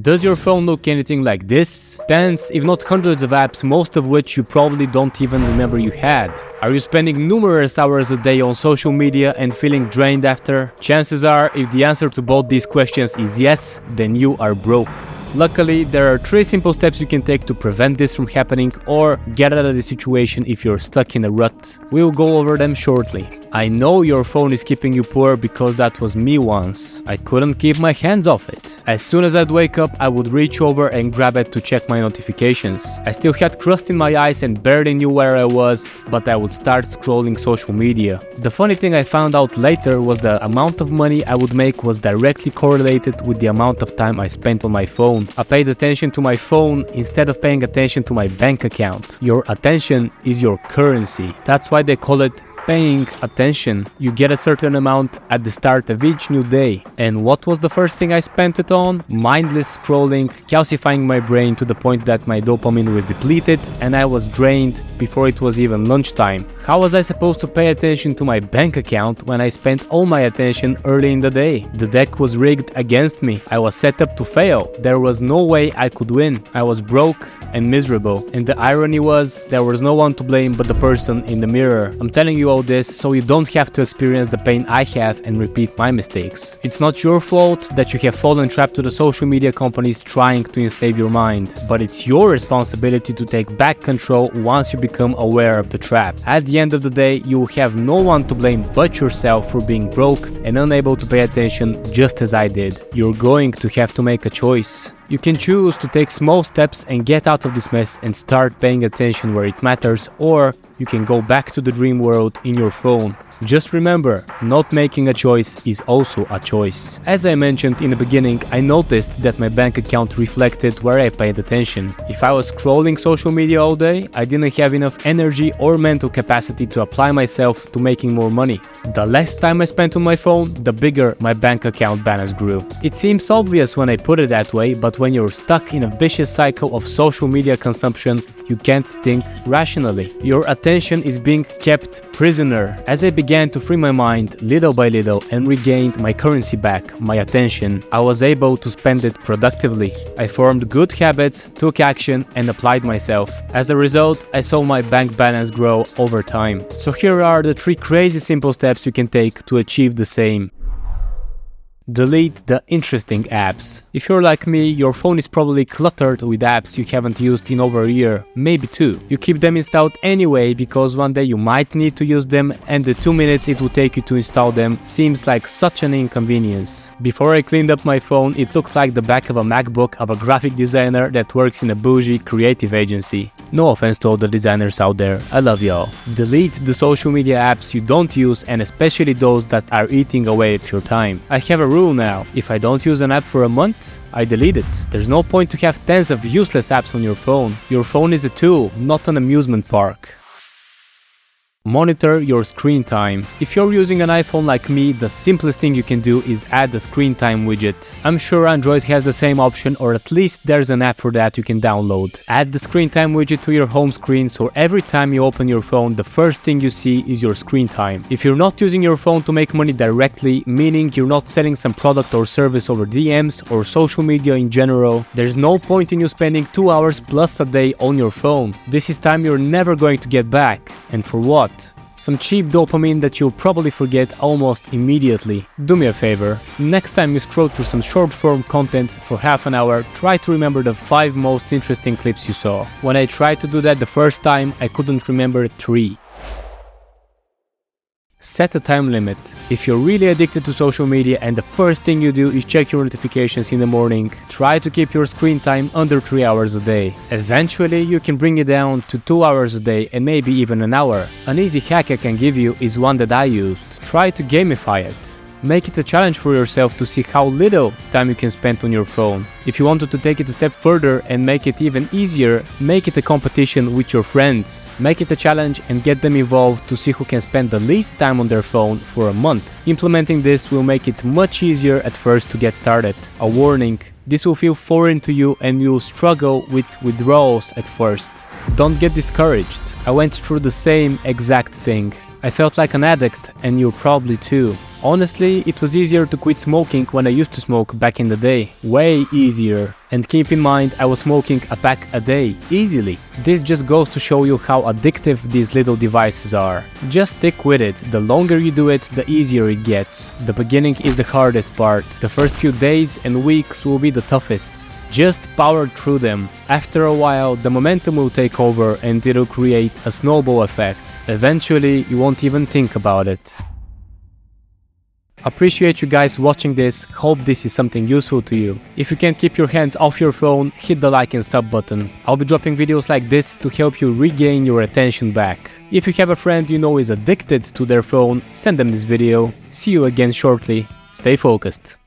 Does your phone look anything like this? Tens, if not hundreds of apps, most of which you probably don't even remember you had. Are you spending numerous hours a day on social media and feeling drained after? Chances are, if the answer to both these questions is yes, then you are broke. Luckily, there are 3 simple steps you can take to prevent this from happening or get out of the situation if you're stuck in a rut. We'll go over them shortly. I know your phone is keeping you poor because that was me once. I couldn't keep my hands off it. As soon as I'd wake up, I would reach over and grab it to check my notifications. I still had crust in my eyes and barely knew where I was, but I would start scrolling social media. The funny thing I found out later was the amount of money I would make was directly correlated with the amount of time I spent on my phone. I paid attention to my phone instead of paying attention to my bank account. Your attention is your currency. That's why they call it paying attention. You get a certain amount at the start of each new day. And what was the first thing I spent it on? Mindless scrolling, calcifying my brain to the point that my dopamine was depleted and I was drained before it was even lunchtime. How was I supposed to pay attention to my bank account when I spent all my attention early in the day? The deck was rigged against me. I was set up to fail. There was no way I could win. I was broke and miserable. And the irony was, there was no one to blame but the person in the mirror. I'm telling you all this so you don't have to experience the pain I have and repeat my mistakes. It's not your fault that you have fallen trapped to the social media companies trying to enslave your mind, but it's your responsibility to take back control once you become aware of the trap. At the end of the day, you will have no one to blame but yourself for being broke and unable to pay attention just as I did. You're going to have to make a choice. You can choose to take small steps and get out of this mess and start paying attention where it matters, or you can go back to the dream world in your phone. Just remember, not making a choice is also a choice. As I mentioned in the beginning, I noticed that my bank account reflected where I paid attention. If I was scrolling social media all day, I didn't have enough energy or mental capacity to apply myself to making more money. The less time I spent on my phone, the bigger my bank account balance grew. It seems obvious when I put it that way, but when you're stuck in a vicious cycle of social media consumption, you can't think rationally. Your attention is being kept prisoner. As I began to free my mind little by little and regained my currency back, my attention, I was able to spend it productively. I formed good habits, took action, and applied myself. As a result, I saw my bank balance grow over time. So here are the 3 crazy simple steps you can take to achieve the same. Delete the interesting apps. If you're like me, your phone is probably cluttered with apps you haven't used in over a year, maybe 2. You keep them installed anyway because one day you might need to use them and the 2 minutes it will take you to install them seems like such an inconvenience. Before I cleaned up my phone, it looked like the back of a MacBook of a graphic designer that works in a bougie creative agency. No offense to all the designers out there, I love y'all. Delete the social media apps you don't use and especially those that are eating away at your time. I have a rule now. If I don't use an app for a month, I delete it. There's no point to have tens of useless apps on your phone. Your phone is a tool, not an amusement park. Monitor your screen time. If you're using an iPhone like me, the simplest thing you can do is add the screen time widget. I'm sure Android has the same option, or at least there's an app for that you can download. Add the screen time widget to your home screen so every time you open your phone, the first thing you see is your screen time. If you're not using your phone to make money directly, meaning you're not selling some product or service over DMs or social media in general, there's no point in you spending 2 hours plus a day on your phone. This is time you're never going to get back. And for what? Some cheap dopamine that you'll probably forget almost immediately. Do me a favor, next time you scroll through some short form content for half an hour, try to remember the 5 most interesting clips you saw. When I tried to do that the first time, I couldn't remember 3. Set a time limit. If you're really addicted to social media and the first thing you do is check your notifications in the morning, try to keep your screen time under 3 hours a day. Eventually, you can bring it down to 2 hours a day and maybe even an hour. An easy hack I can give you is one that I used. Try to gamify it. Make it a challenge for yourself to see how little time you can spend on your phone. If you wanted to take it a step further and make it even easier, make it a competition with your friends. Make it a challenge and get them involved to see who can spend the least time on their phone for a month. Implementing this will make it much easier at first to get started. A warning, this will feel foreign to you and you'll struggle with withdrawals at first. Don't get discouraged. I went through the same exact thing. I felt like an addict, and you probably too. Honestly, it was easier to quit smoking when I used to smoke back in the day. Way easier. And keep in mind, I was smoking a pack a day, easily. This just goes to show you how addictive these little devices are. Just stick with it. The longer you do it, the easier it gets. The beginning is the hardest part. The first few days and weeks will be the toughest. Just power through them. After a while, the momentum will take over and it'll create a snowball effect. Eventually, you won't even think about it. Appreciate you guys watching this, hope this is something useful to you. If you can't keep your hands off your phone, hit the like and sub button. I'll be dropping videos like this to help you regain your attention back. If you have a friend you know is addicted to their phone, send them this video. See you again shortly. Stay focused.